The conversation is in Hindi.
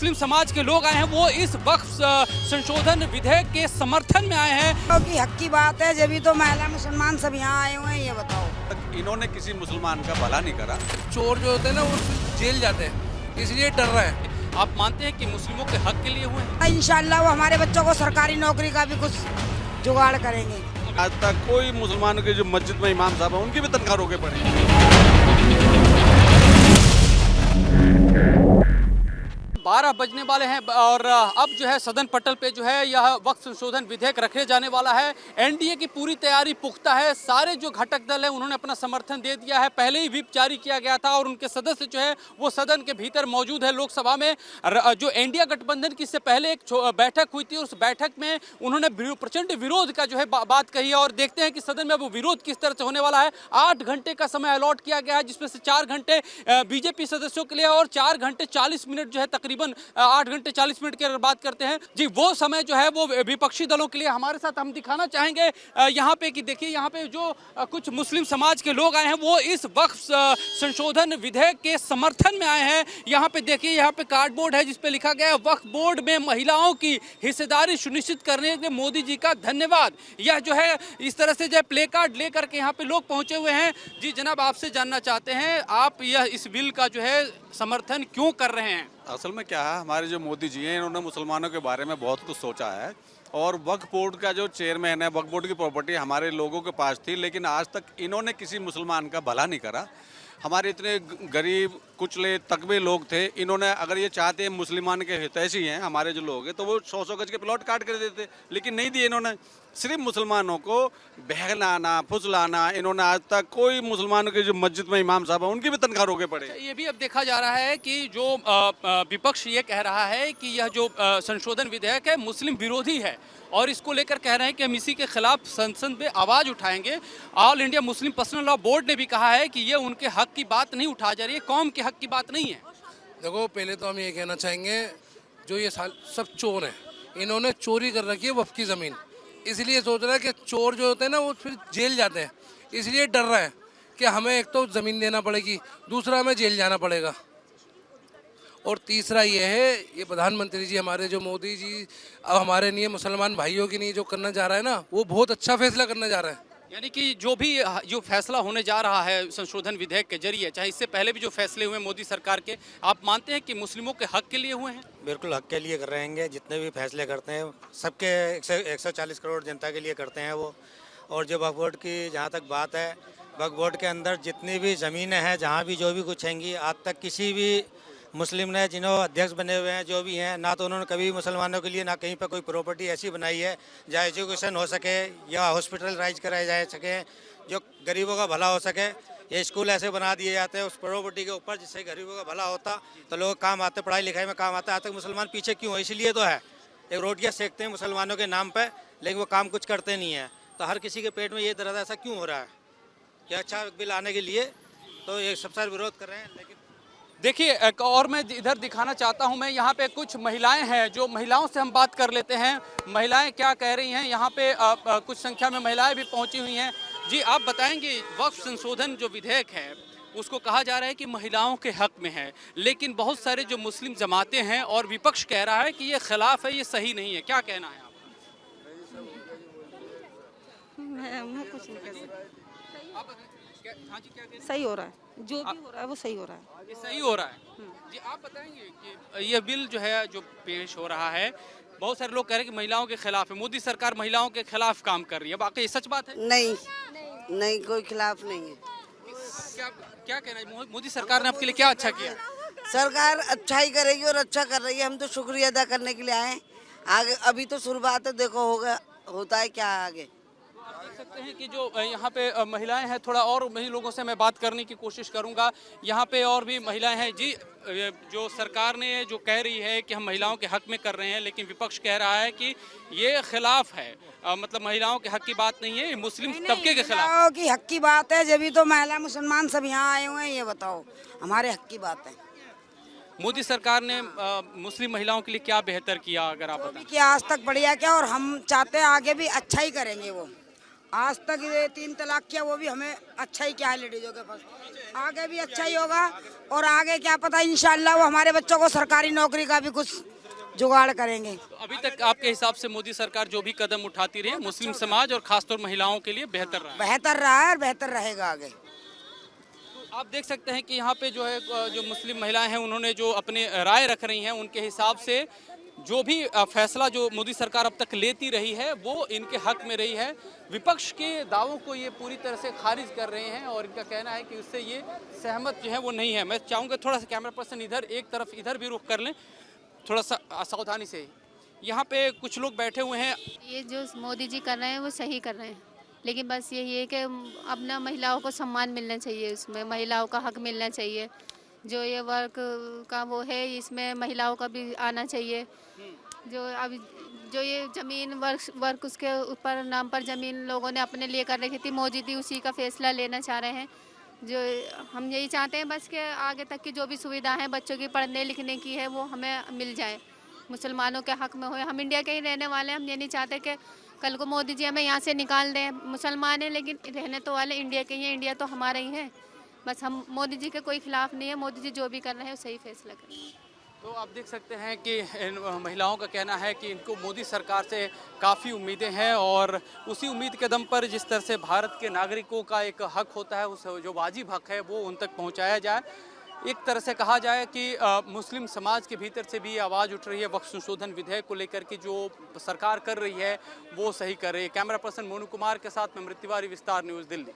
मुस्लिम समाज के लोग आए हैं वो इस वक्फ संशोधन विधेयक के समर्थन में आए हैं। की हक की बात है, जब भी तो महिला मुसलमान सब यहाँ आए हुए हैं, ये बताओ। इन्होंने किसी मुसलमान का भला नहीं करा। चोर जो होते हैं ना वो जेल जाते हैं, इसलिए डर रहे हैं। आप मानते हैं कि मुस्लिमों के हक के लिए हुए हैं? इंशाल्लाह वो हमारे बच्चों को सरकारी नौकरी का भी कुछ जुगाड़ करेंगे। आज तक कोई मुसलमानों के जो मस्जिद में इमाम साहब हैं उनकी भी तनख्वाह रोके पड़े हैं। 12 बजने वाले हैं और अब जो है सदन पटल पे जो है यह वक्फ संशोधन विधेयक रखे जाने वाला है। एनडीए की पूरी तैयारी पुख्ता है। सारे जो घटक दल हैं उन्होंने अपना समर्थन दे दिया है। पहले ही व्हिप जारी किया गया था और उनके सदस्य जो है वो सदन के भीतर मौजूद है। लोकसभा में जो इंडिया गठबंधन की इससे पहले एक बैठक हुई थी, उस बैठक में उन्होंने प्रचंड विरोध का जो है बात कही है और देखते हैं कि सदन में वो विरोध किस तरह से होने वाला है। 8 घंटे का समय अलॉट किया गया है, जिसमें से 4 घंटे बीजेपी सदस्यों के लिए और 4 घंटे 40 मिनट जो है तकरीबन 8 घंटे 40 मिनट की अगर बात करते हैं जी, वो समय जो है वो विपक्षी दलों के लिए। हमारे साथ हम दिखाना चाहेंगे यहाँ पे कि देखिए यहाँ पे जो कुछ मुस्लिम समाज के लोग आए हैं वो इस वक्फ संशोधन विधेयक के समर्थन में आए हैं। यहाँ पे देखिए, यहाँ पे कार्डबोर्ड है जिसपे लिखा गया है वक्फ बोर्ड में महिलाओं की हिस्सेदारी सुनिश्चित करने के मोदी जी का धन्यवाद। यह जो है इस तरह से जो है प्ले कार्ड लेकर के यहाँ पे लोग पहुंचे हुए हैं। जी जनाब, आपसे जानना चाहते हैं आप यह इस बिल का जो है समर्थन क्यों कर रहे हैं? असल में क्या है, हमारे जो मोदी जी हैं इन्होंने मुसलमानों के बारे में बहुत कुछ सोचा है और वक्फ बोर्ड का जो चेयरमैन है, वक्फ बोर्ड की प्रॉपर्टी हमारे लोगों के पास थी, लेकिन आज तक इन्होंने किसी मुसलमान का भला नहीं करा। हमारे इतने गरीब कुचले तकबे लोग थे, इन्होंने अगर ये चाहते हैं मुसलमान के हितैषी हैं हमारे जो लोग हैं तो वो 100-100 गज के प्लॉट काट कर देते, लेकिन नहीं दिए इन्होंने। सिर्फ मुसलमानों को बहलाना फुसलाना, इन्होंने आज तक कोई मुसलमानों के जो मस्जिद में इमाम साहब हैं उनकी भी तनख्वाह रोके पड़े। ये भी अब देखा जा रहा है कि जो विपक्ष ये कह रहा है कि यह जो संशोधन विधेयक है मुस्लिम विरोधी है और इसको लेकर कह रहे हैं कि हम इसी के खिलाफ संसद में आवाज़ उठाएंगे। All India Muslim personal law board ने भी कहा है कि ये उनके हक की बात नहीं उठा जा रही है, कौम के हक की बात नहीं है। देखो, पहले तो हम ये कहना चाहेंगे जो ये सब चोर हैं, इन्होंने चोरी कर रखी है वक्फ की ज़मीन, इसलिए सोच रहा है कि चोर जो होते हैं ना वो फिर जेल जाते हैं, इसलिए डर रहे हैं कि हमें एक तो ज़मीन देना पड़ेगी, दूसरा हमें जेल जाना पड़ेगा, और तीसरा ये है ये प्रधानमंत्री जी हमारे जो मोदी जी अब हमारे लिए मुसलमान भाइयों के लिए जो करना चाह रहा है ना, वो बहुत अच्छा फैसला करना चाह रहा है। यानी कि जो फैसला होने जा रहा है संशोधन विधेयक के जरिए, चाहे इससे पहले भी जो फैसले हुए मोदी सरकार के, आप मानते हैं कि मुस्लिमों के हक के लिए हुए हैं? बिल्कुल हक के लिए कर रहेंगे। जितने भी फैसले करते हैं सबके 140 करोड़ जनता के लिए करते हैं वो। और जो वक्फ बोर्ड की जहाँ तक बात है, वक्फ बोर्ड के अंदर जितनी भी ज़मीनें हैं, जहाँ भी जो भी कुछ हैंगी, आज तक किसी भी मुस्लिम ने जिन्होंने अध्यक्ष बने हुए हैं जो भी हैं, ना तो उन्होंने कभी मुसलमानों के लिए ना कहीं पर कोई प्रॉपर्टी ऐसी बनाई है जहाँ एजुकेशन हो सके या हॉस्पिटल राइज कराए जा सके, जो गरीबों का भला हो सके। ये स्कूल ऐसे बना दिए जाते हैं उस प्रॉपर्टी के ऊपर जिससे गरीबों का भला होता तो लोग काम आते, पढ़ाई लिखाई में काम आता। आज तक मुसलमान पीछे क्यों है? इसलिए तो है एक रोटियाँ सेकते हैं मुसलमानों के नाम पर, लेकिन वो काम कुछ करते नहीं हैं। तो हर किसी के पेट में ये दर्द ऐसा क्यों हो रहा है कि अच्छा बिल आने के लिए तो ये सब सारे विरोध कर रहे हैं। लेकिन देखिए, और मैं इधर दिखाना चाहता हूं, मैं यहाँ पे कुछ महिलाएं हैं, जो महिलाओं से हम बात कर लेते हैं। महिलाएं क्या कह रही हैं? यहाँ पे कुछ संख्या में महिलाएं भी पहुंची हुई हैं। जी आप बताएंगे, वक्फ संशोधन जो विधेयक है उसको कहा जा रहा है कि महिलाओं के हक में है, लेकिन बहुत सारे जो मुस्लिम जमातें हैं और विपक्ष कह रहा है कि ये खिलाफ है, ये सही नहीं है। क्या कहना है आपका? मैं कुछ नहीं कह सकती। हाँ जी, क्या कह रही हैं? सही हो रहा है, जो भी हो रहा है वो सही हो रहा है। ये सही हो रहा है। जी आप बताएंगे कि ये बिल जो है जो पेश हो रहा है, बहुत सारे लोग कह रहे हैं कि महिलाओं के खिलाफ है, मोदी सरकार महिलाओं के खिलाफ काम कर रही है, वाकई ये सच बात है? नहीं नहीं, कोई खिलाफ नहीं है। क्या क्या कहना है, मोदी सरकार ने आपके लिए क्या अच्छा किया? सरकार अच्छा ही करेगी और अच्छा कर रही है। हम तो शुक्रिया अदा करने के लिए आए हैं। आगे अभी तो शुरुआत है, देखो होगा होता है क्या आगे। देख सकते हैं कि जो यहाँ पे महिलाएं हैं, थोड़ा और वही लोगों से मैं बात करने की कोशिश करूंगा। यहाँ पे और भी महिलाएं हैं। जी जो सरकार ने जो कह रही है कि हम महिलाओं के हक में कर रहे हैं, लेकिन विपक्ष कह रहा है कि ये खिलाफ है, मतलब महिलाओं के हक की बात नहीं है, मुस्लिम तबके के खिलाफ। महिलाओं की हक की बात है, जब भी तो महिला मुसलमान सब यहाँ आए हुए हैं, ये बताओ हमारे हक की बात है। मोदी सरकार ने मुस्लिम महिलाओं के लिए क्या बेहतर किया, अगर आप बताएं? कि आज तक बढ़िया क्या, और हम चाहते हैं आगे भी अच्छा ही करेंगे वो। आज तक ये 3 तलाक किया, वो भी हमें अच्छा ही क्या है लेडीजों के पास। आगे भी अच्छा ही होगा, और आगे क्या पता इंशाल्लाह वो हमारे बच्चों को सरकारी नौकरी का भी कुछ जुगाड़ करेंगे। तो अभी तक आपके हिसाब से मोदी सरकार जो भी कदम उठाती रही है मुस्लिम समाज और खासतौर महिलाओं के लिए बेहतर रहा है। बेहतर रहा है और बेहतर रहेगा आगे। आप देख सकते हैं कि यहाँ पे जो है जो मुस्लिम महिलाएं हैं उन्होंने जो अपनी राय रख रही हैं, उनके हिसाब से जो भी फैसला जो मोदी सरकार अब तक लेती रही है वो इनके हक में रही है। विपक्ष के दावों को ये पूरी तरह से खारिज कर रहे हैं और इनका कहना है कि उससे ये सहमत जो है वो नहीं है। मैं चाहूँगा थोड़ा सा कैमरा पर्सन इधर एक तरफ इधर भी रुख कर लें, थोड़ा सा सावधानी से। यहाँ पे कुछ लोग बैठे हुए हैं। ये जो मोदी जी कर रहे हैं वो सही कर रहे हैं, लेकिन बस यही है कि अपना महिलाओं को सम्मान मिलना चाहिए, उसमें महिलाओं का हक मिलना चाहिए। जो ये वर्क का वो है इसमें महिलाओं का भी आना चाहिए। जो अब जो ये ज़मीन वर्क उसके ऊपर नाम पर ज़मीन लोगों ने अपने लिए कर रखी थी, मोदी जी उसी का फैसला लेना चाह रहे हैं। जो हम यही चाहते हैं बस कि आगे तक की जो भी सुविधा है बच्चों की पढ़ने लिखने की है वो हमें मिल जाए, मुसलमानों के हक में हो। हम इंडिया के ही रहने वाले हैं, हम ये नहीं चाहते कि कल को मोदी जी हमें यहाँ से निकाल दें। मुसलमान हैं लेकिन रहने तो वाले इंडिया के ही हैं, इंडिया तो हमारा ही है। बस हम मोदी जी के कोई खिलाफ नहीं है, मोदी जी जो भी कर रहे हैं वो सही फैसला कर रहे हैं। तो आप देख सकते हैं कि इन महिलाओं का कहना है कि इनको मोदी सरकार से काफ़ी उम्मीदें हैं और उसी उम्मीद के दम पर जिस तरह से भारत के नागरिकों का एक हक होता है, उस जो वाजिब हक है वो उन तक पहुंचाया जाए। एक तरह से कहा जाए कि मुस्लिम समाज के भीतर से भी आवाज़ उठ रही है वक्फ संशोधन विधेयक को लेकर के जो सरकार कर रही है वो सही कर रही है। कैमरा पर्सन मोनू कुमार के साथ मैं अमृत तिवारी, विस्तार न्यूज़, दिल्ली।